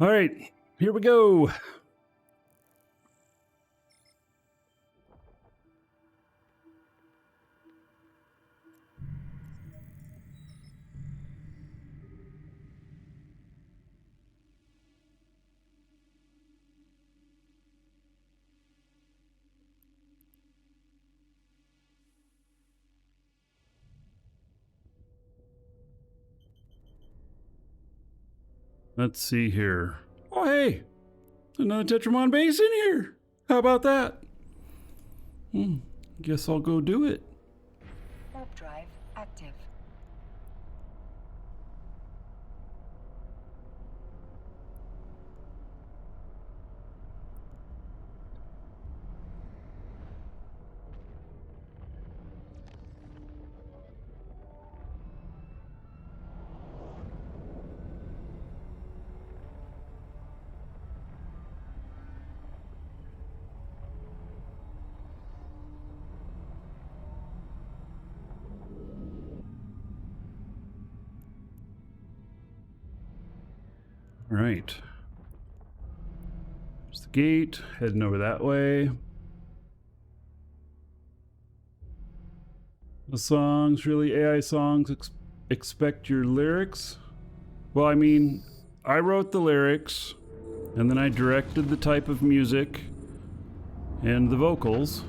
All right, here we go. Let's see here. Oh, hey, another Tetramon base in here. How about that? Guess I'll go do it. Warp drive active. All right. There's the gate, heading over that way. The songs, really AI songs, expect your lyrics. Well, I mean, I wrote the lyrics, and then I directed the type of music and the vocals.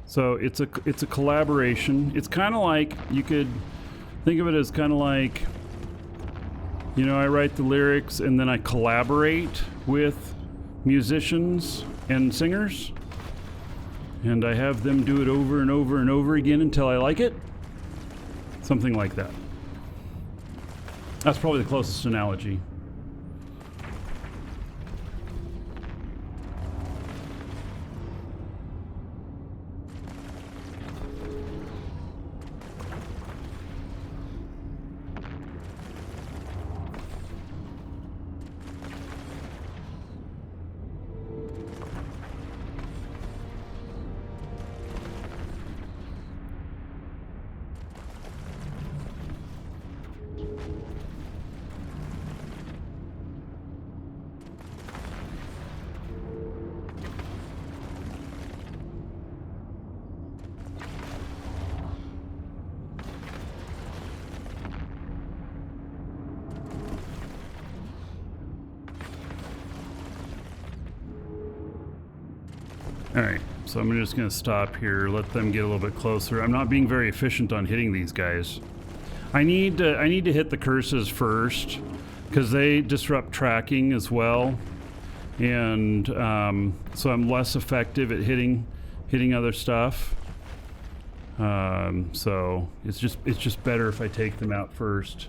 So it's a collaboration. It's kind of like, you could think of it as kind of like, you know, I write the lyrics and then I collaborate with musicians and singers, and I have them do it over and over and over again until I like it. Something like that. That's probably the closest analogy. Alright, so I'm just going to stop here, let them get a little bit closer. I'm not being very efficient on hitting these guys. I need to hit the curses first, because they disrupt tracking as well. And so I'm less effective at hitting other stuff. So it's just better if I take them out first.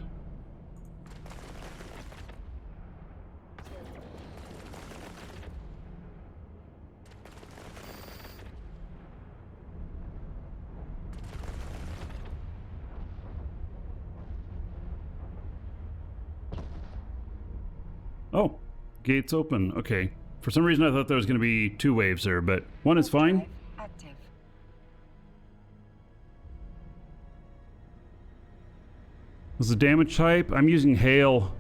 Oh, gates open. Okay. For some reason I thought there was going to be two waves there, but one is fine. Active. This is a damage type. I'm using hail.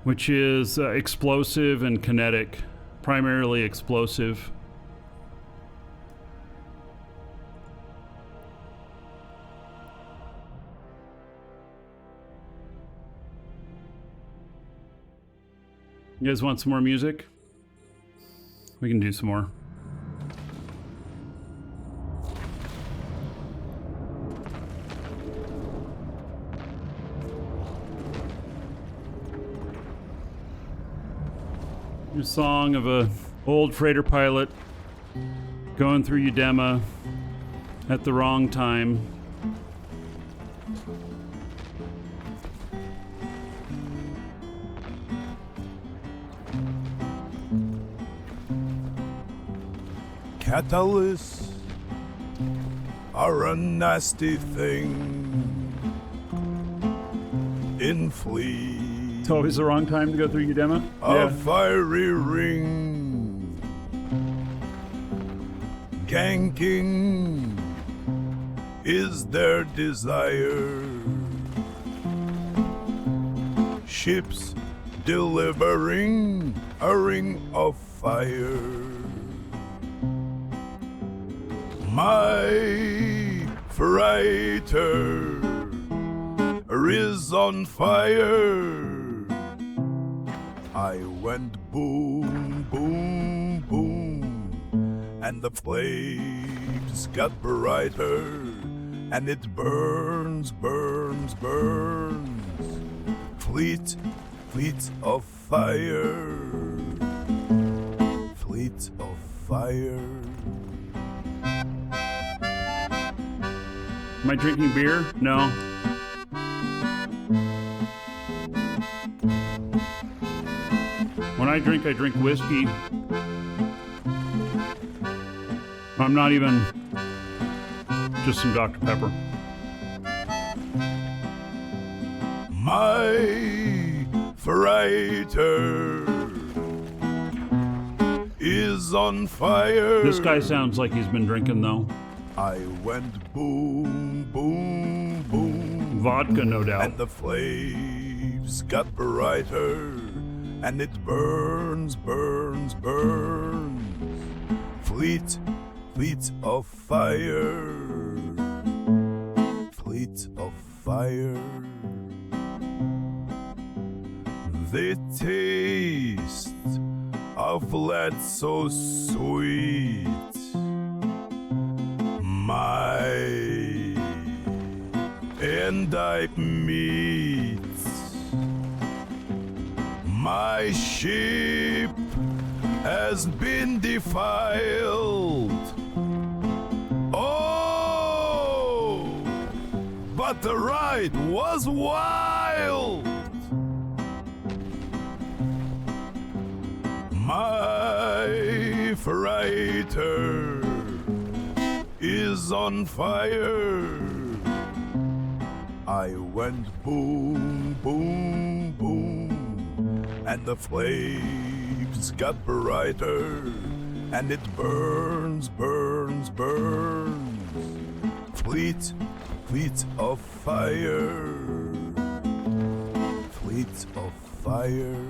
Which is explosive and kinetic. Primarily explosive. You guys want some more music? We can do some more. A song of a old freighter pilot going through Udema at the wrong time. Catalysts are a nasty thing in fleet. It's always the wrong time to go through Udema. A fiery ring skanking is their desire. Ships delivering a ring of fire. My freighter is on fire. I went boom, boom, boom, and the flames got brighter, and it burns, burns, burns. Fleet, fleet of fire, fleet of fire. Am I drinking beer? No. When I drink whiskey. I'm not even just some Dr. Pepper. My freighter is on fire. This guy sounds like he's been drinking, though. I went boom, boom, boom. Vodka, no doubt. And the flames got brighter, and it burns, burns, burns. Fleet, fleet of fire. Fleet of fire. The taste of lead so sweet. My endive meat. My ship has been defiled. Oh, but the ride was wild. My freighter is on fire. I went boom, boom, boom, and the flames got brighter, and it burns, burns, burns. Fleet, fleet of fire. Fleet of fire.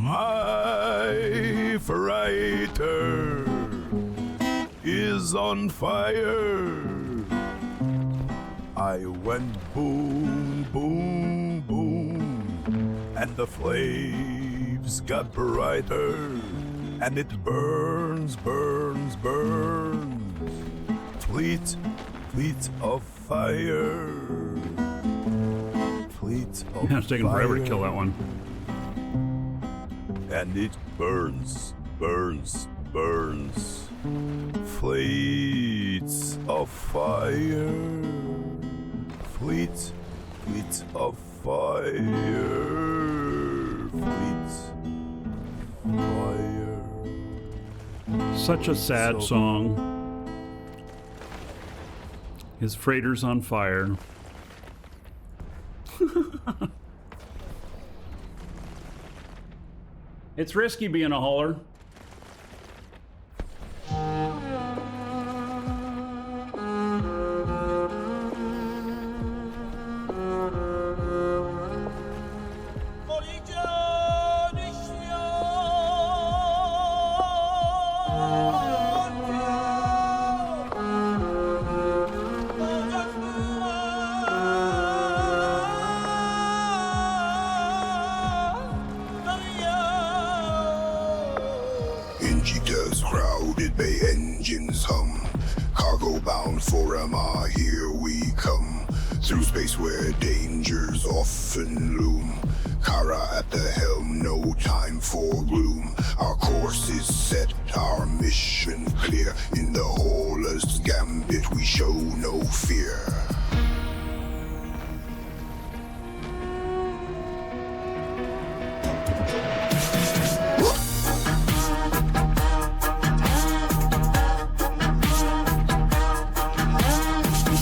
My freighter is on fire. I went boom, boom, boom, and the flames got brighter, and it burns, burns, burns. Fleet, fleet of fire. Fleet of Yeah, it's taking forever to kill that one. And it burns, burns, burns. Fleets of fire. Fleet, fleet of fire. Fleet, fire. Such a sad song. His freighter's on fire. It's risky being a hauler. Cheetahs crowded bay engines hum. Cargo bound for Emma, here we come. Through space where dangers often loom. Kara at the helm, no time for gloom. Our course is set, our mission clear. In the Hauler's gambit we show no fear.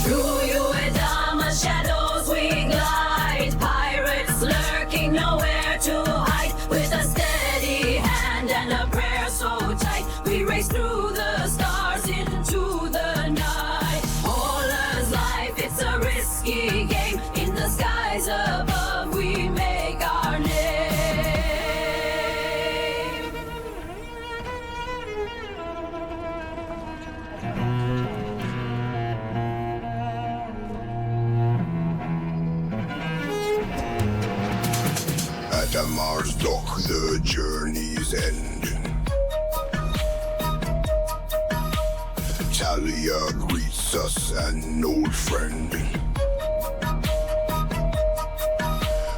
Through you and my shadows we glide. Pirates Mars dock, the journey's ending. Talia greets us, an old friend.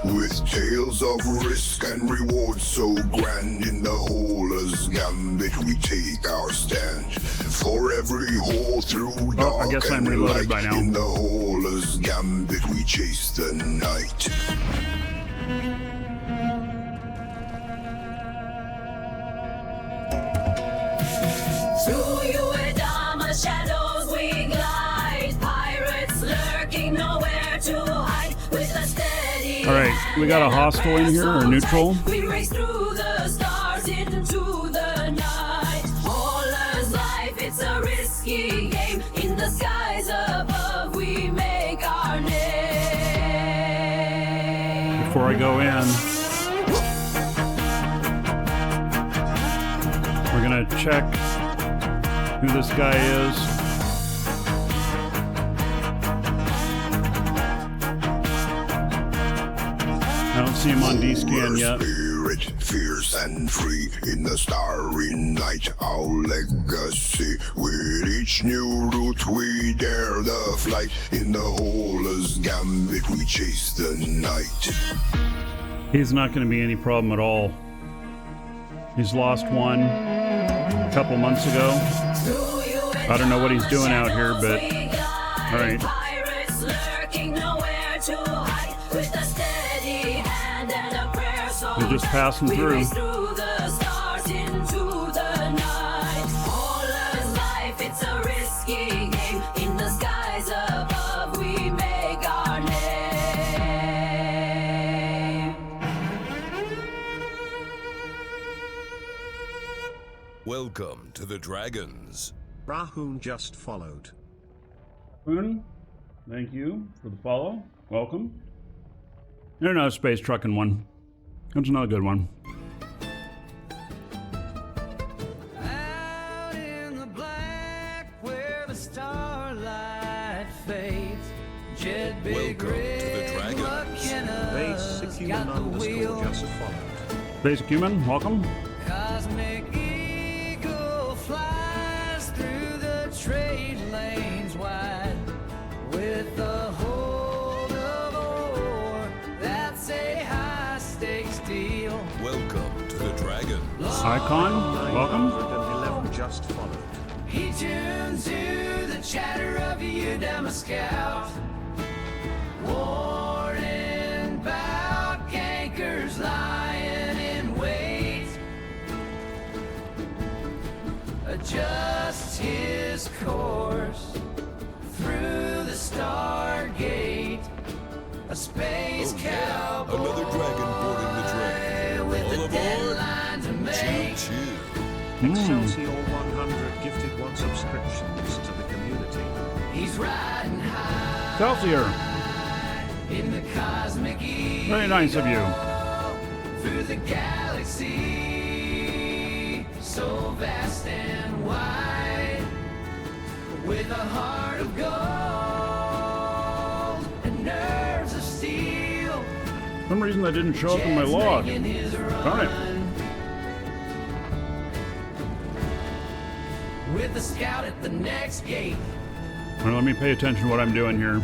With tales of risk and reward so grand, in the Holer's Gambit we take our stand. For every hole through dark I guess I'm and reloaded light, by now. in the Holer's Gambit we chase the night. Through Uedama shadows we glide, pirates lurking nowhere to hide. With a steady All right, we got a hostile in here, or neutral. we race through the stars into the night. Holer's life, it's a risky game. In the skies above we make our name. Before I go in, we're gonna check who this guy is. I don't see him on D-scan yet. Spirit, fierce and free in the starry night, our legacy. With each new route we dare the flight. In the Holer's Gambit we chase the night. He's not going to be any problem at all. He's lost one a couple months ago. I don't know what he's doing out here, but all right. Pirates lurking nowhere to hide. With a steady hand and a prayer song, They're just passing we through. race through the stars into the night. Holer's life, it's a risky game. In the skies above we make our name. Welcome to the Dragons. Rahun just followed. Boone, thank you for the follow. Welcome. There's another space trucking one. That's another good one. Out in the black where the starlight fades, Jed Big Welcome to the Rig Dragons. Basic human underscore just followed. Basic human, welcome. Cosmic eagle flies through the trade lanes wide with the hold of ore. That's a high stakes deal. Welcome to the Dragons. Icon, welcome. 911 just followed. He tunes to the chatter of Udama Scout, warning about cankers lying in wait. Adjusts his course through the Stargate. A space cowboy Another dragon boarding the train. with All a aboard. deadline to make. Choo choo. Excelsior 100 gifted 1 subscriptions to the community. He's riding high Excelsior, in the cosmic eagle. very nice of you. Through the galaxy, so vast and wide, with a heart of gold and nerves of steel. For some reason that didn't show up in my Jed's log. making his Darn it. run. With the scout at the next gate. All right, let me pay attention to what I'm doing here.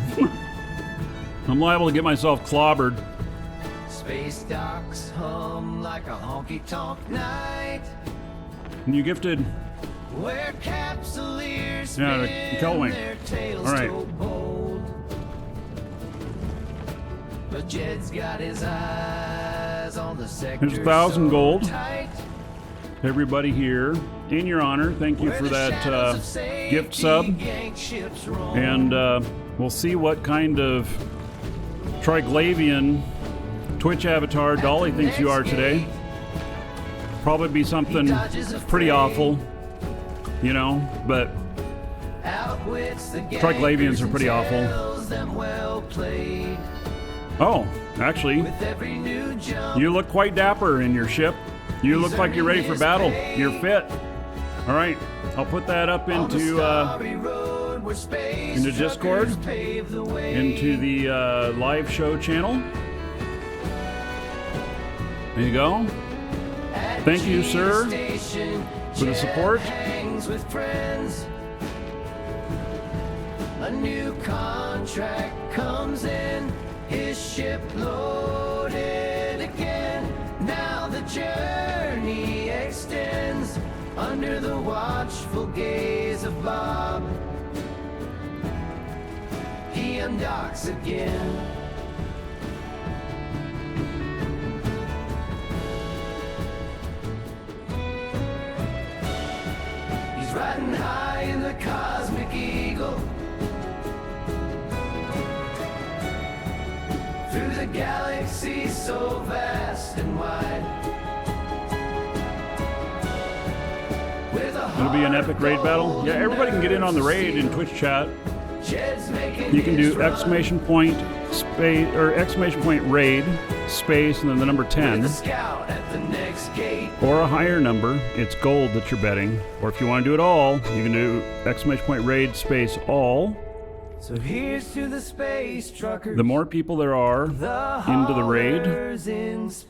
I'm liable to get myself clobbered. Space docks hum like a honky-tonk night, And you gifted. where capsuleers Yeah, the spin Kelwing. their tails All right. so bold. But Jed's got his eyes on the sector. Here's 1,000 so gold. tight, Everybody here, in your honor, thank you where for the that shadows of safety gift sub. yank ships roam. And we'll see what kind of Triglavian Twitch avatar Dolly thinks you are today. Probably be something pretty awful, you know, but Outwits the Triglavians are pretty gankers and awful. tells them well played. oh, actually, With every new jump, you look quite dapper in your ship. You look like you're ready for battle. You're fit. All right, I'll put that up on the into starry road where space into Discord, truckers pave the way. into the live show channel. There you go. Thank you, sir, for the support. Hangs with friends. A new contract comes in, his ship loaded again. Now the journey extends under the watchful gaze of Bob. He undocks again. He's riding high in the cosmic eagle through the galaxy so vast and wide. It'll be an epic raid battle. Yeah, everybody can get in on the raid in Twitch chat. You can do exclamation point space or exclamation point raid space and then the number 10 or a higher number. It's gold that you're betting. Or if you want to do it all, you can do exclamation point raid space all. So here's to the space truckers. The more people there are into the raid,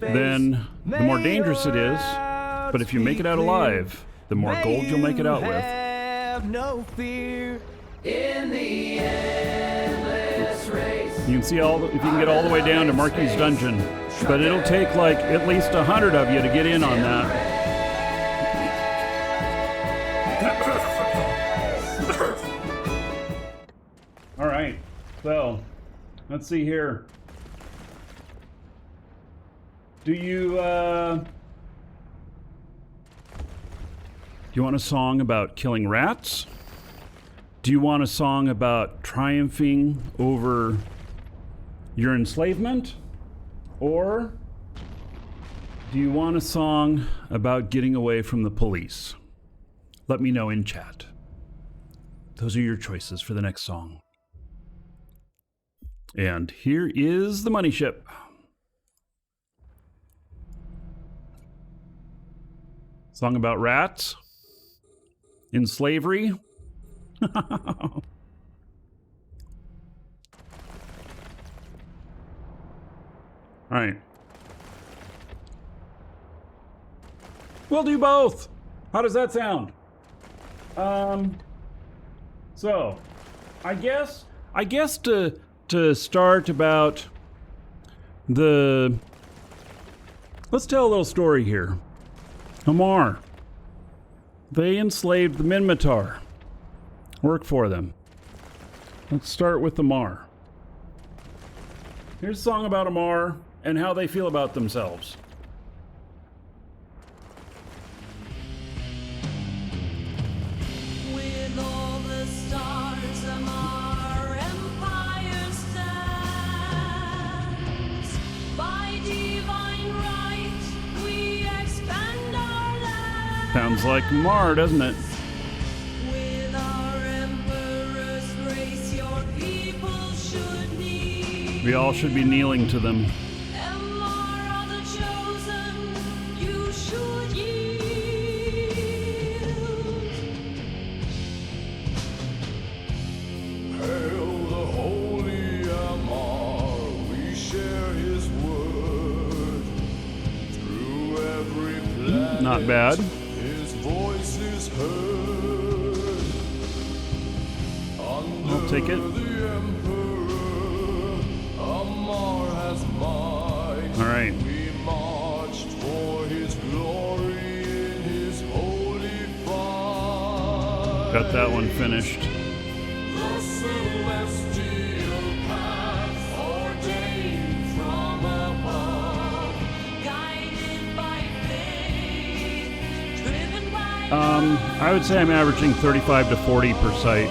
then the more dangerous it is. But if you make it out alive, the more gold you'll make it out with. Have no fear in the endless race. You can see if you can get all the way down to Markee's dungeon, but it'll take like at least 100 of you to get in on that. All right, so let's see here. Do you want a song about killing rats? Do you want a song about triumphing over your enslavement? Or do you want a song about getting away from the police? Let me know in chat. Those are your choices for the next song. And here is the money ship. Song about rats in slavery. All right. We'll do both. How does that sound? So, I guess to start about the, let's tell a little story here. Amar. They enslaved the Minmatar. Work for them. Let's start with Amar. Here's a song about Amar and how they feel about themselves. With all the stars Amar empire stands. By divine right we expand our land. Sounds like Amar, doesn't it? With our emperor's grace your people should kneel. We all should be kneeling to them. Amar are the chosen, you should yield. Hail the holy Amar, we share his word. Through every planet, Not bad. his voice is heard. I'll take it. The Emperor, Amar has might. All right. We marched for his glory in his holy fight. Got that one finished. The celestial path ordained from above. Guided by faith, driven by I would say I'm averaging 35 to 40 per site.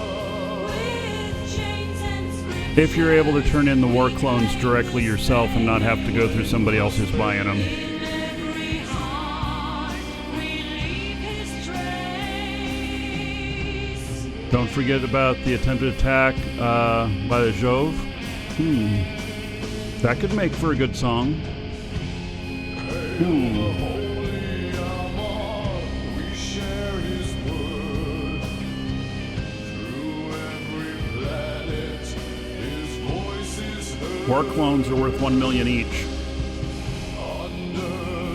with chains and script. If you're able to turn in the war clones directly yourself and not have to go through somebody else who's buying them. In every heart, we leave his trace. Don't forget about the attempted attack by the Jove. That could make for a good song. Holy Amar, we share his word. Through every planet, his voice is heard. War clones are worth 1 million each. Under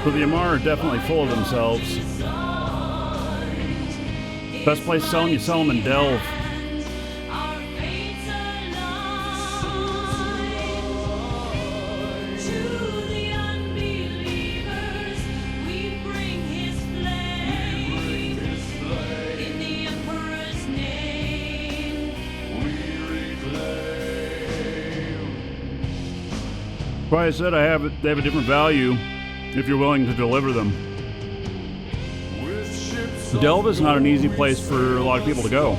So the Amar are definitely full of themselves. Best place to sell them, you sell them in Delve. Why I said they have a different value if you're willing to deliver them. Delve is not an easy place for a lot of people to go.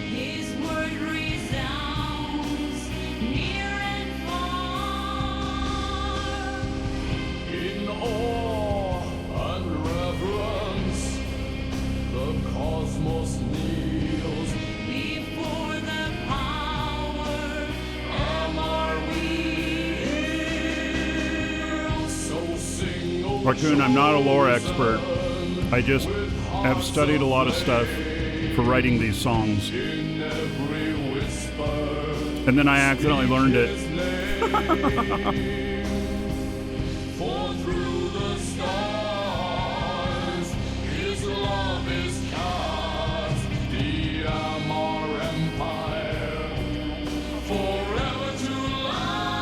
His word resounds near and far. In awe and reverence, the cosmos kneels. Before the power So sing, O Raccoon, I'm not a lore expert. I just have studied a lot of stuff for writing these songs. in every whisper. And then I accidentally learned it. For through the stars, his love is cast. The Amar Empire, forever to last.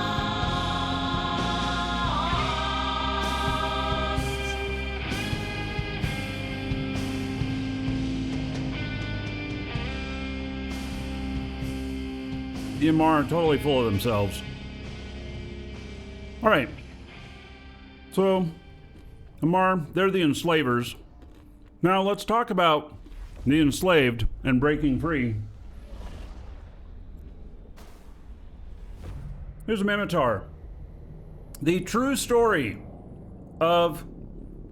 The Amar are totally full of themselves. All right. So, Amar, they're the enslavers. Now let's talk about the enslaved and breaking free. Here's a Mimitar. The true story of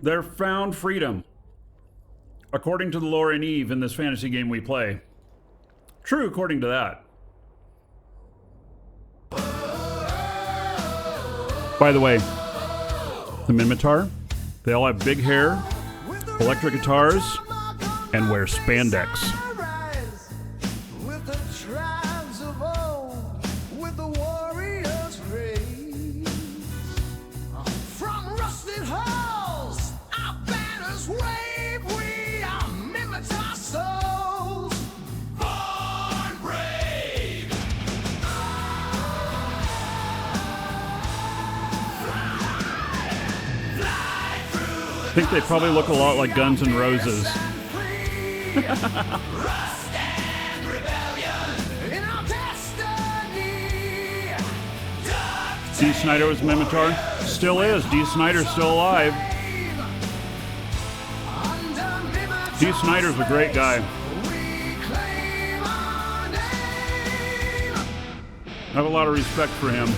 their found freedom, according to the lore and Eve in this fantasy game we play. True according to that. By the way, the Mimitar, they all have big hair, electric guitars, and wear spandex. With the tribes of old, with the warriors raised. From rusted halls, our banners wave, we are Mimitar souls. Born brave. I think they probably look a lot like Guns N' Roses. Rust and rebellion in our destiny. Dee Snider was Mimitar. Still is. Dee Snider's still alive. Dee Snider's a great guy. We claim our name. I have a lot of respect for him.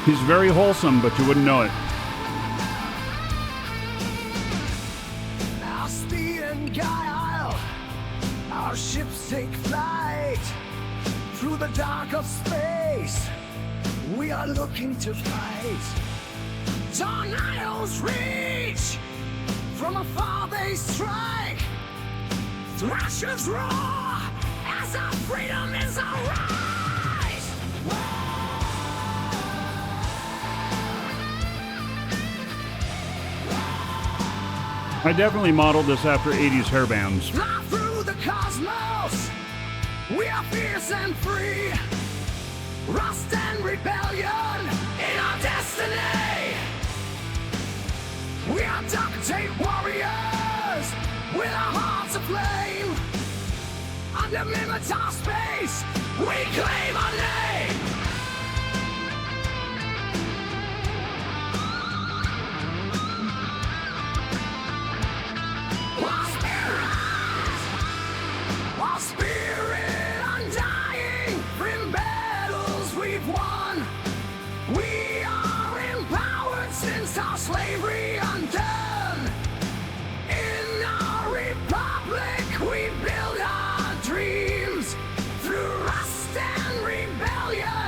He's very wholesome, but you wouldn't know it. Our speed and guile, our ships take flight through the dark of space. We are looking to fight. Tornadoes reach, from afar they strike. Thrashers roar as our freedom is our right. I definitely modeled this after 80s hairbands. Fly through the cosmos, we are fierce and free. Rust and rebellion in our destiny. We are duct tape warriors with our hearts aflame. Under Mimitar space, we claim our name. Our spirit undying, from battles we've won. We are empowered since our slavery undone. In our republic we build our dreams through rust and rebellion.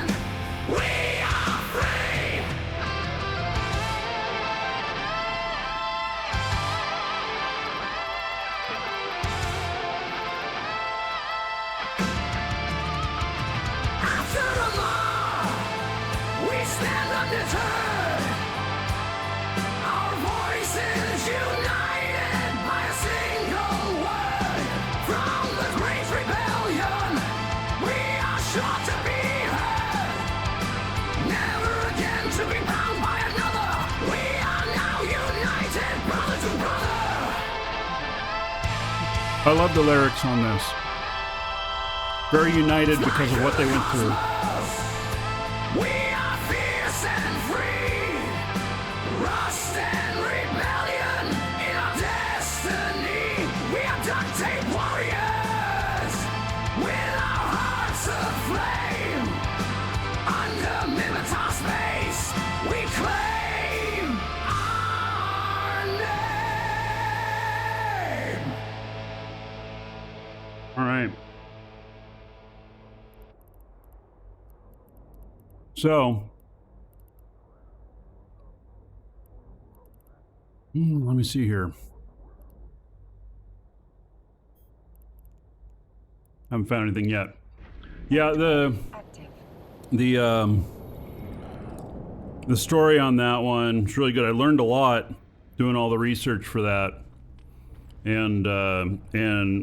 I love the lyrics on this. Very united because of what they went through. We are fierce and free, rust and rebellion in our destiny. We are duct tape warriors with our hearts aflame. Under Mimitar space, we claim our name. All right. So, let me see here. Haven't found anything yet. Yeah, the story on that one is really good. I learned a lot doing all the research for that and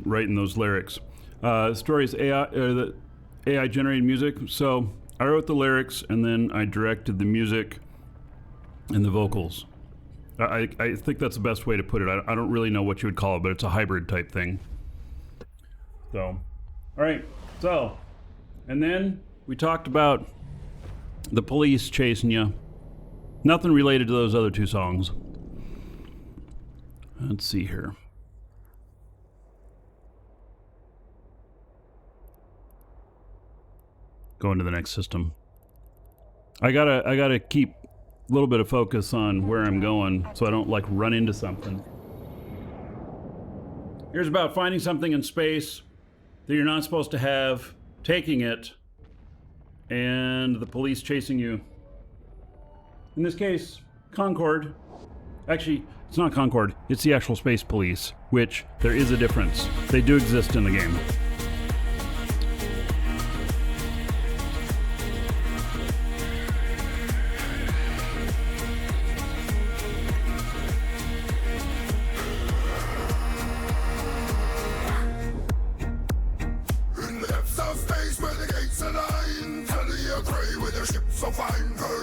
writing those lyrics. The story is the AI generated music. So I wrote the lyrics and then I directed the music and the vocals. I think that's the best way to put it. I don't really know what you would call it, but it's a hybrid type thing. So, all right. So, and then we talked about the police chasing you. Nothing related to those other two songs. Let's see here. Go into the next system. I gotta keep a little bit of focus on where I'm going so I don't like run into something. Here's about finding something in space that you're not supposed to have, taking it, and the police chasing you. In this case, Concorde. Actually, it's not Concorde, it's the actual space police, which there is a difference. They do exist in the game.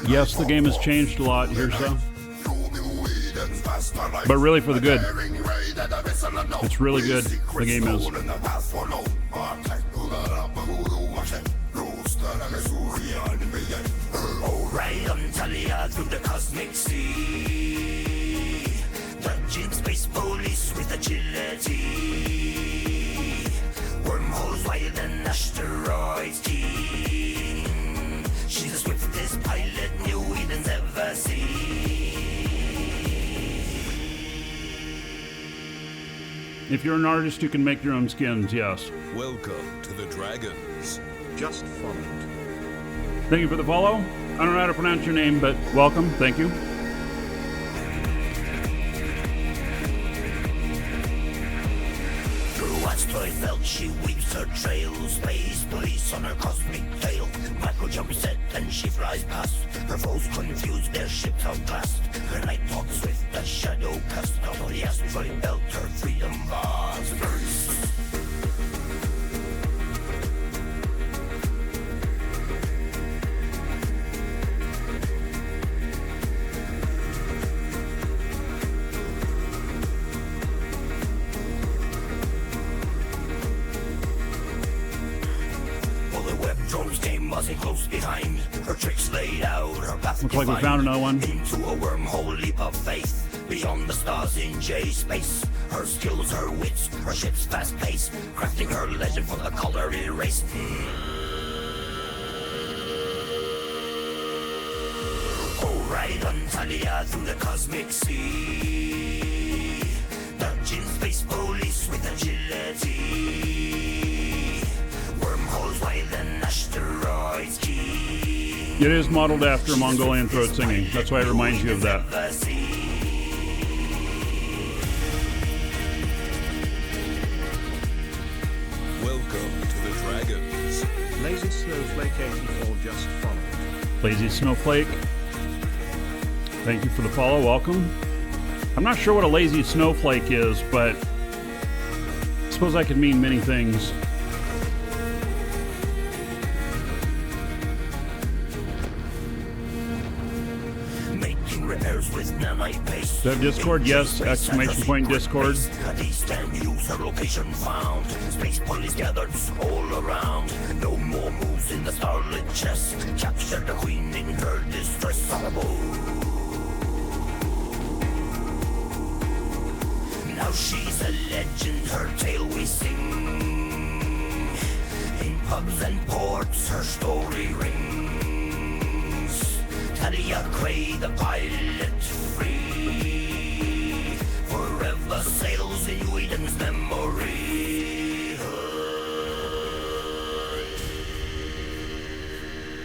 Yes, the game has changed a lot. Here's but really for the good. It's really good. The game is. Right on Talia through the cosmic sea, dodging space police with agility, wormholes wider than asteroids keen. She's the swiftest pilot New Eden's ever seen. If you're an artist, you can make your own skins, yes. Welcome to the Dragons. Just followed. Thank you for the follow. I don't know how to pronounce your name, but welcome. Thank you. Through asteroid belt she weaves her trail. Space police on her cosmic tail. Micro jump set and she flies past. Her foes confused, their ships outclassed. Her night hawk swift as shadow cast. Out of the asteroid belt her freedom bars burst. Close behind, her tricks laid out, her path looks like we found another one. Into a wormhole leap of faith, beyond the stars in J space. Her skills, her wits, her ship's fast pace, crafting her legend for the color erase. Oh, right on Talia through the cosmic sea, dodging space police with agility, wormholes wide than asteroids key. It is modeled after Mongolian throat singing. That's why it reminds you of that. Welcome to the Dragons. Lazy Snowflake 84 just followed. Lazy Snowflake. Thank you for the follow. Welcome. I'm not sure what a lazy snowflake is, but I suppose that could mean many things. Making repairs with nanite paste. Do I have Discord? Yes. Exclamation point Discord. User location found. Space police gathered all around. No more moves in the starlit chest. Capture the queen in her distress. Now she's a legend, her tale we sing. In pubs and ports, her story rings. Talia Quay, the pilot, free, forever sails in Whedon's memory.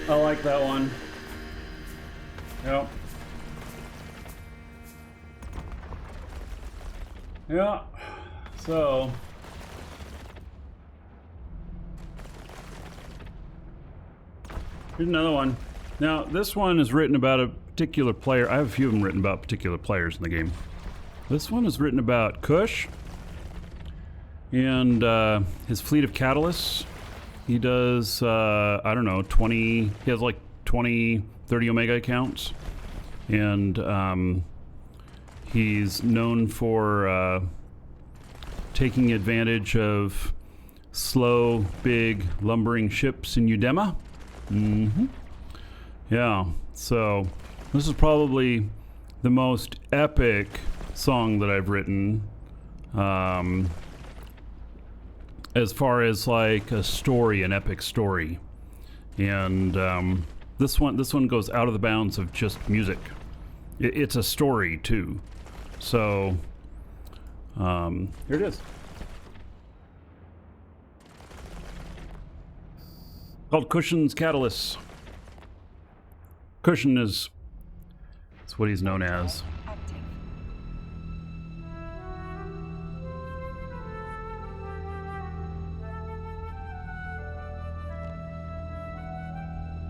I like that one. Yep. Yeah, so here's another one. Now, this one is written about a particular player. I have a few of them written about particular players in the game. This one is written about Kush and his fleet of catalysts. He does, I don't know, 20, he has like 20, 30 Omega accounts. And he's known for taking advantage of slow, big, lumbering ships in Udema. Yeah, so this is probably the most epic song that I've written, as far as like a story, an epic story. And this one goes out of the bounds of just music. It's a story too. So here it is. Called Cushion's Catalyst. Cushion is what he's known as. Active.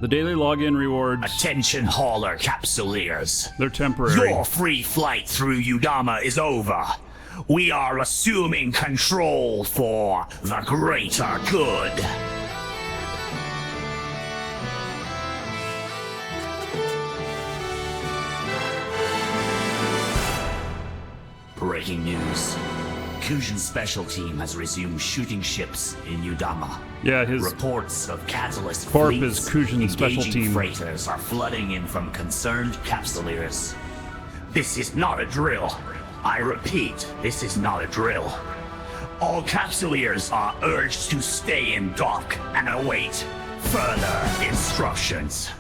The daily login rewards, Attention hauler capsuleers. they're temporary. Your free flight through Udama is over. We are assuming control for the greater good. Breaking news. Kujan's special team has resumed shooting ships in Udama. Yeah, his Reports of catalyst Corp fleets is Kujan's special engaging team. freighters are flooding in from concerned capsuleers. This is not a drill. I repeat, this is not a drill. All capsuleers are urged to stay in dock and await further instructions.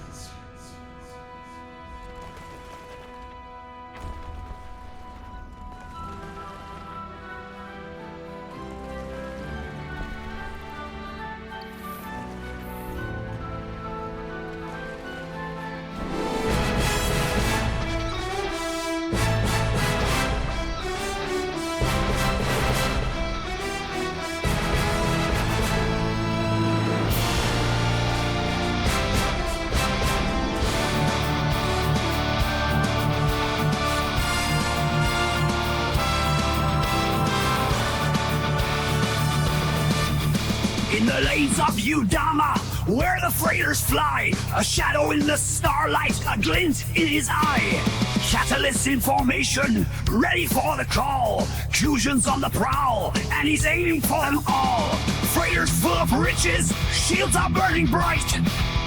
In the lanes of Udama, where the freighters fly, a shadow in the starlight, a glint in his eye. Catalyst in formation, ready for the call. Kujan's on the prowl, and he's aiming for them all. Freighters full of riches, shields are burning bright.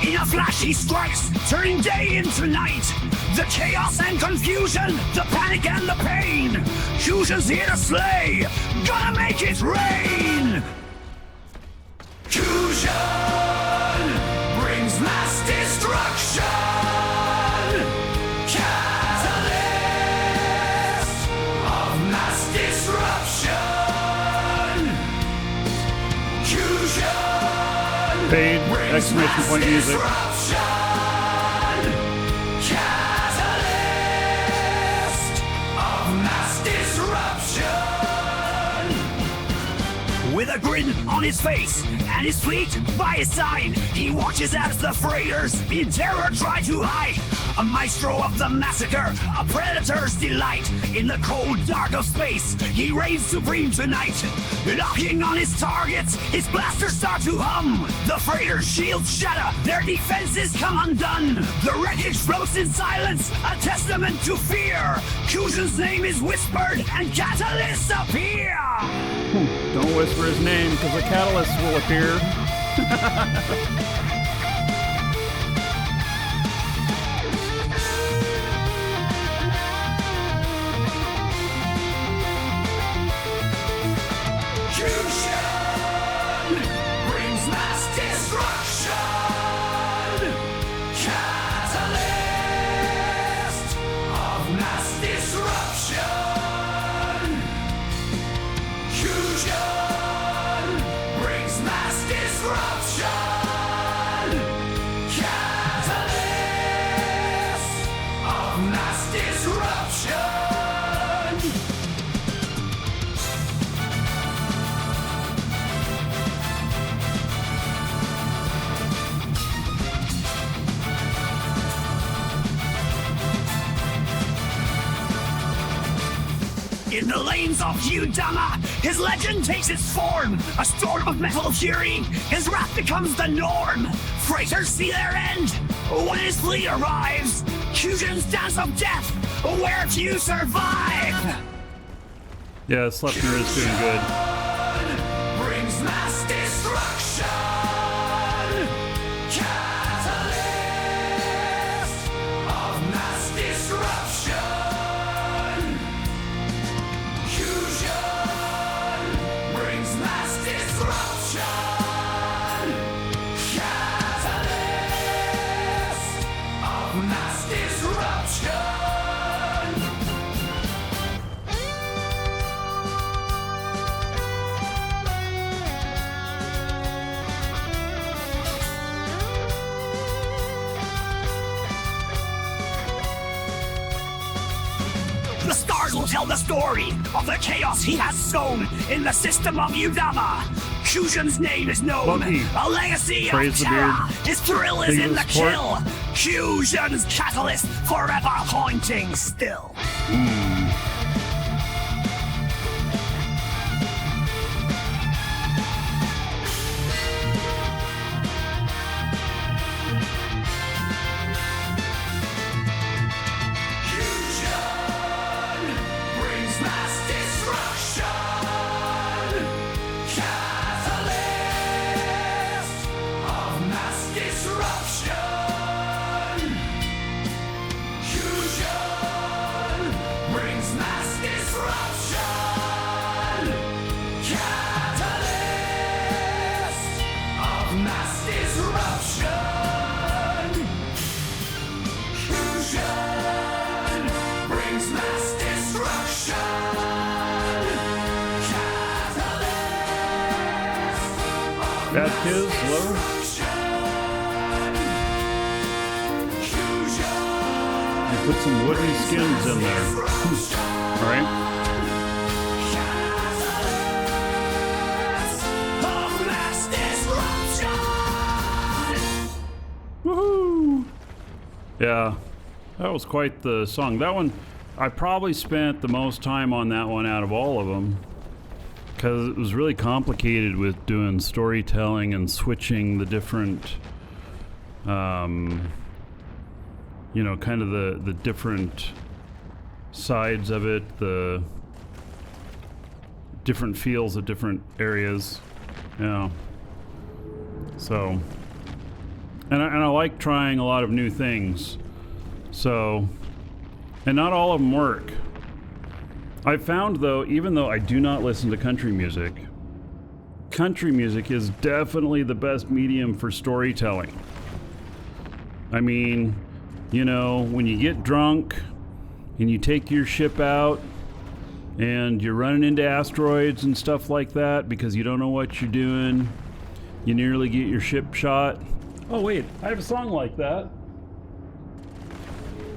In a flash he strikes, turning day into night. The chaos and confusion, the panic and the pain. Kujan's here to slay, gonna make it rain. Kujan brings mass destruction. Catalyst of mass disruption. Kujan paid brings exclamation mass point music. disruption. Catalyst of mass disruption. With a grin on his face and his fleet by his side, he watches as the freighters in terror try to hide. a maestro of the massacre, a predator's delight. In the cold dark of space, he reigns supreme tonight. Locking on his targets, his blasters start to hum. The freighter's shields shatter, their defenses come undone. The wreckage floats in silence, a testament to fear. Fusion's name is whispered, and catalysts appear. Don't whisper his name, because the catalyst will appear. Fusion brings mass destruction. Catalyst of mass disruption. Fusion brings mass disruption. Catalyst of mass disruption. In the lanes of Udama, his legend takes its form. A storm of metal fury, his wrath becomes the norm. Freighters see their end when his fleet arrives. Fusion's dance of death, where few survive. Yeah, Sleipnir is doing good. Brings mass destruction. Catalyst of mass disruption. Fusion brings mass disruption. Catalyst of mass disruption. The stars will tell the story of the chaos he has sown in the system of Udama. Fusion's name is known, Loki. a legacy Praise of the terror. beard. His thrill is Thank you in for the the support. kill. Fusion's catalyst, forever haunting still. Fusion brings mass destruction. Catalyst of mass disruption. Fusion brings mass disruption. Catalyst of mass disruption. Fusion brings mass destruction. Catalyst of That is low. You put some wooden skins in there. All right. Woohoo! Yeah, that was quite the song. That one, I probably spent the most time on that one out of all of them, because it was really complicated with doing storytelling and switching the different, you know, kind of the different sides of it, the different feels of different areas. Yeah. So, and I like trying a lot of new things. So, and not all of them work. I found though, even though I do not listen to country music is definitely the best medium for storytelling. I mean, you know, when you get drunk and you take your ship out and you're running into asteroids and stuff like that because you don't know what you're doing, you nearly get your ship shot. Oh wait, I have a song like that.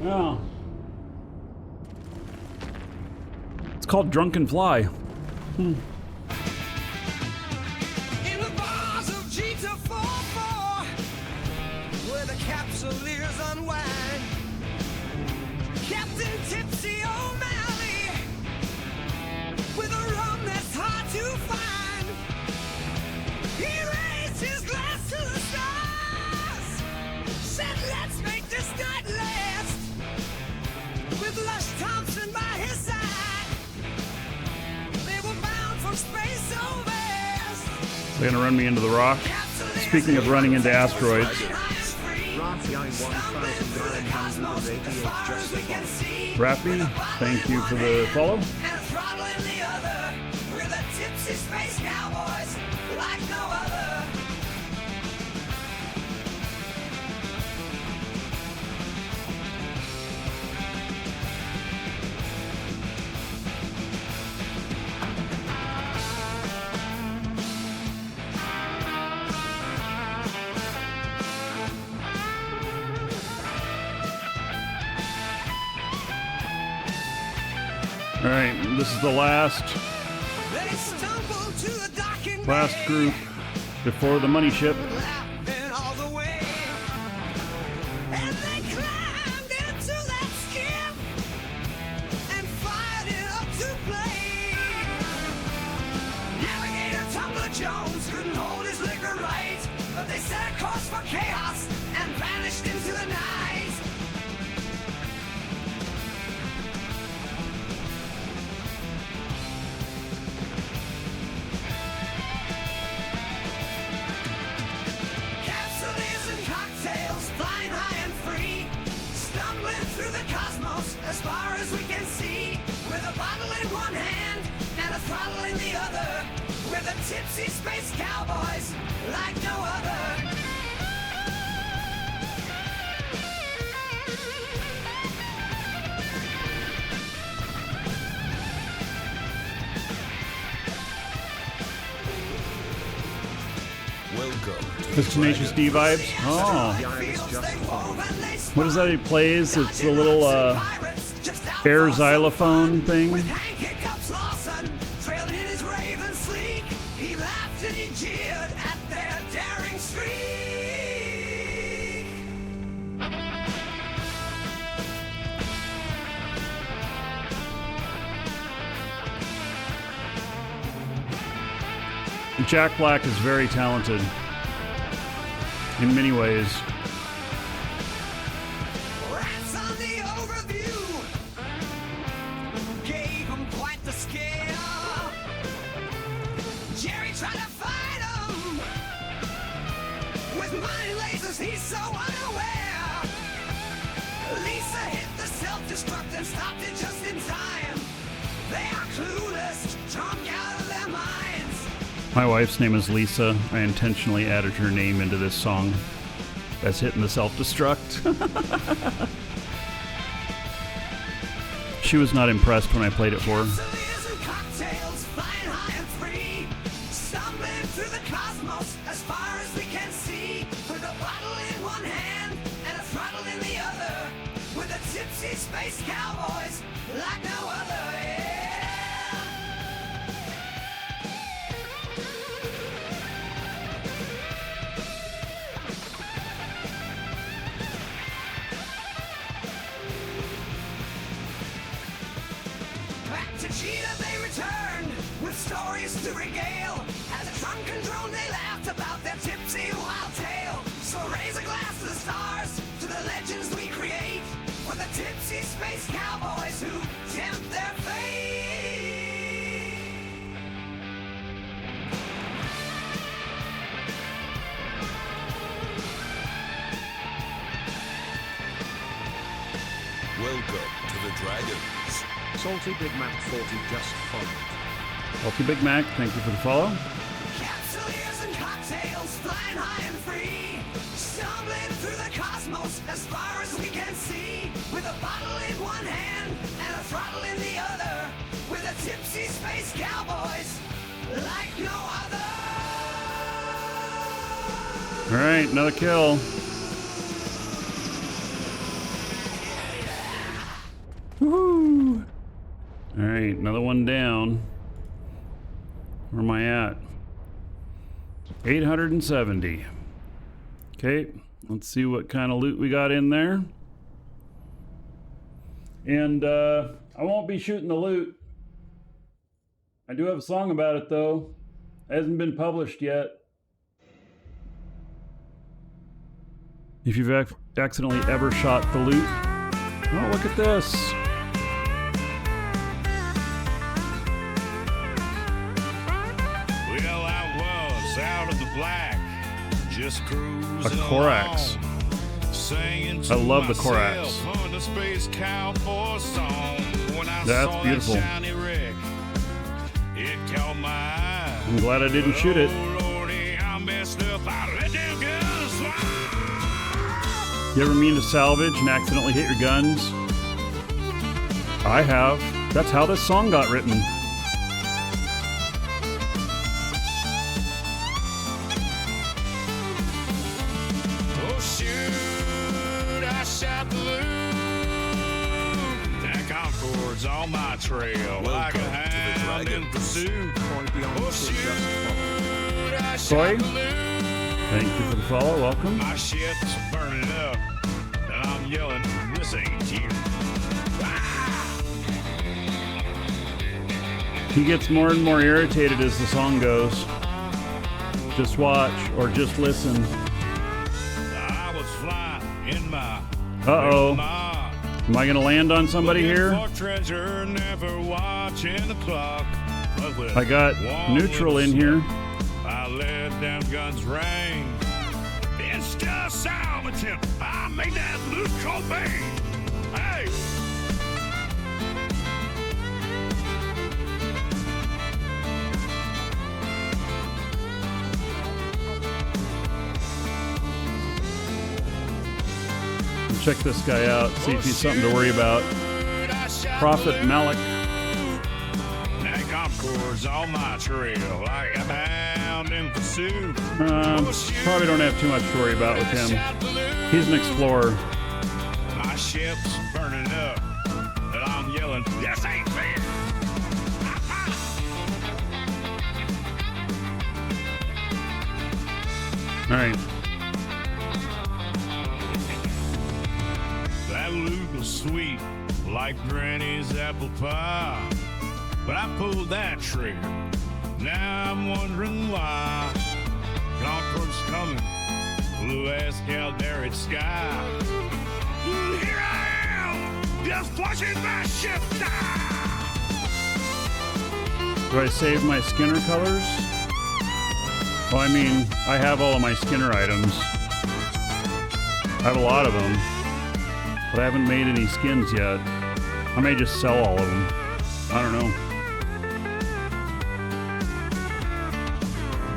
Yeah. It's called Drunken Fly. In the bars of G244, where the capsuleers unwind, Captain Tipsy O'Malley, with a rum that's hard to find. He raised his glass to the stars, said let's make this night last. With Lush Thompson by his side, they were bound for space so vast. They're gonna run me into the rock. Speaking of running into asteroids. Rappy, thank you for the follow. All right, this is the last group before the money ship. Jones couldn't hold his liquor right, but they set a course for chaos and vanished into the night. Capsules and cocktails, flying high and free, stumbling through the cosmos as far as we can see, with a bottle in one hand and a throttle in the other. We're the tipsy space cowboys, like no other. Welcome to This Tenacious D vibes. Oh. What is that he plays? It's a little air xylophone thing. Jack Black is very talented in many ways. Rats on the overview gave him quite the scare. Jerry tried to fight him with mind lasers, he's so unaware. Lisa hit the self-destruct and stopped it just in time. They are clueless, drunk out of their minds. My wife's name is Lisa. I intentionally added her name into this song as hitting the self-destruct. She was not impressed when I played it for her. Space cowboys like no other, yeah. Back to Cheetah they returned with stories to regale. As a drunken drone they laughed about their tipsy wild tale. So raise a glass to the stars, to the legends we create. For the tipsy space cowboys who tempt their fate. Welcome to the Dragons. Salty Big Mac 40 just followed. Salty Big Mac, thank you for the follow. Capsuleers and cocktails, flying high and free, stumbling through the cosmos as far as we can see, with a bottle in one hand and a throttle in the other, with the tipsy space cowboys like no other. All right, another kill. Woohoo! All right, another one down. Where am I at? 870. Okay, let's see what kind of loot we got in there. And I won't be shooting the loot. I do have a song about it though. It hasn't been published yet. If you've accidentally ever shot the loot. Oh, look at this. Well, I was out of the black, just cruising A Korax. Along, I love the Korax. That's beautiful. I'm glad I didn't shoot it. You ever mean to salvage and accidentally hit your guns? I have. That's how this song got written. Oh shoot, I shot the loot. That Concorde's on my trail. Like a hound in pursuit. Oh shoot, I Soy, shot the loot. thank you for the follow. Welcome. My ship's burning up, and I'm yelling, this ain't you. He gets more and more irritated as the song goes. Just watch or just listen. I was flying in my Uh-oh. Am I gonna land on somebody here? for treasure, never watching the clock. But with I got one neutral little in here. I let them guns ring. It's just salvaging. I made that Luke Cobain. Hey! Check this guy out, see if he's something to worry about. Prophet Malik. That Concorde's on my trail like a hound in pursuit. Probably don't have too much to worry about with him. He's an explorer. My ship's burning up, and I'm yelling, this ain't fair. All right. That loot was sweet, like Granny's apple pie. But I pulled that trigger. Now I'm wondering why. Concorde's coming, blue-ass Calderic sky. Here I am, just watching my ship die. Do I save my Skinner colors? Well, I mean, I have all of my Skinner items. I have a lot of them, but I haven't made any skins yet. I may just sell all of them. I don't know.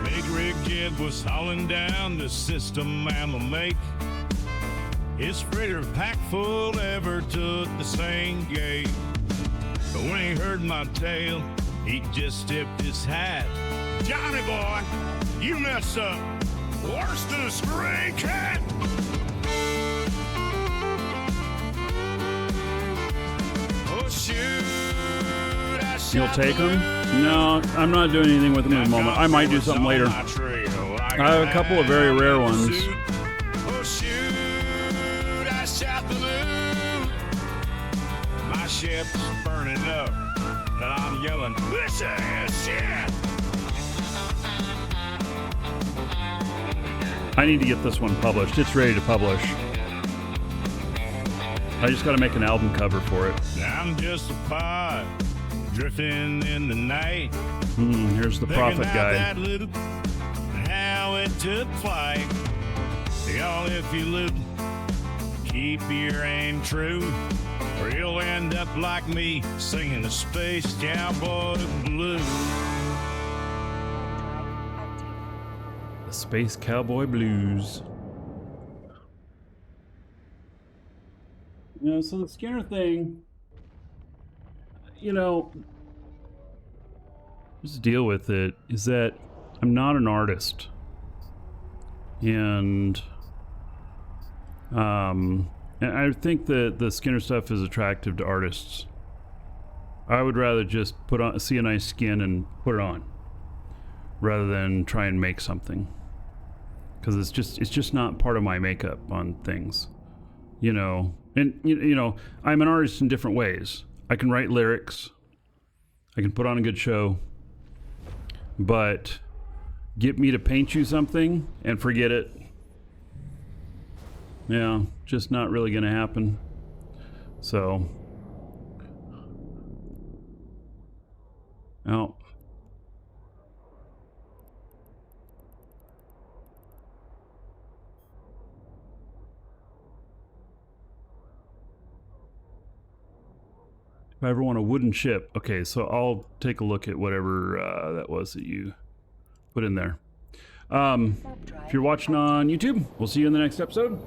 Big rig kid was hauling down the system I'ma make. His freighter packed full ever took the same gate. But when he heard my tale, he just tipped his hat. Johnny boy, you mess up worse than a stray cat. Oh shoot, I shot You'll take them? No, I'm not doing anything with them at the moment. I might do something later. I have a couple of very rare ones. Oh shoot, I shot the loot. My ship's burning up, and I'm yelling, this is shit. I need to get this one published. It's ready to publish. I just got to make an album cover for it. I'm just a pod drifting in the night. Here's the prophet guy. That little, how it took flight. Y'all, if you live, keep your aim true, or you'll end up like me singing the Space Cowboy Blues. The Space Cowboy Blues. You know, so the Skinner thing, you know, just deal with it, is that I'm not an artist. And I think that the Skinner stuff is attractive to artists. I would rather just see a nice skin and put it on, rather than try and make something. Because it's just not part of my makeup on things. You know, And, you know, I'm an artist in different ways. I can write lyrics. I can put on a good show. But get me to paint you something and forget it. Yeah, just not really going to happen. So, oh. If I ever want a wooden ship. Okay, so I'll take a look at whatever that was that you put in there. If you're watching on YouTube, we'll see you in the next episode.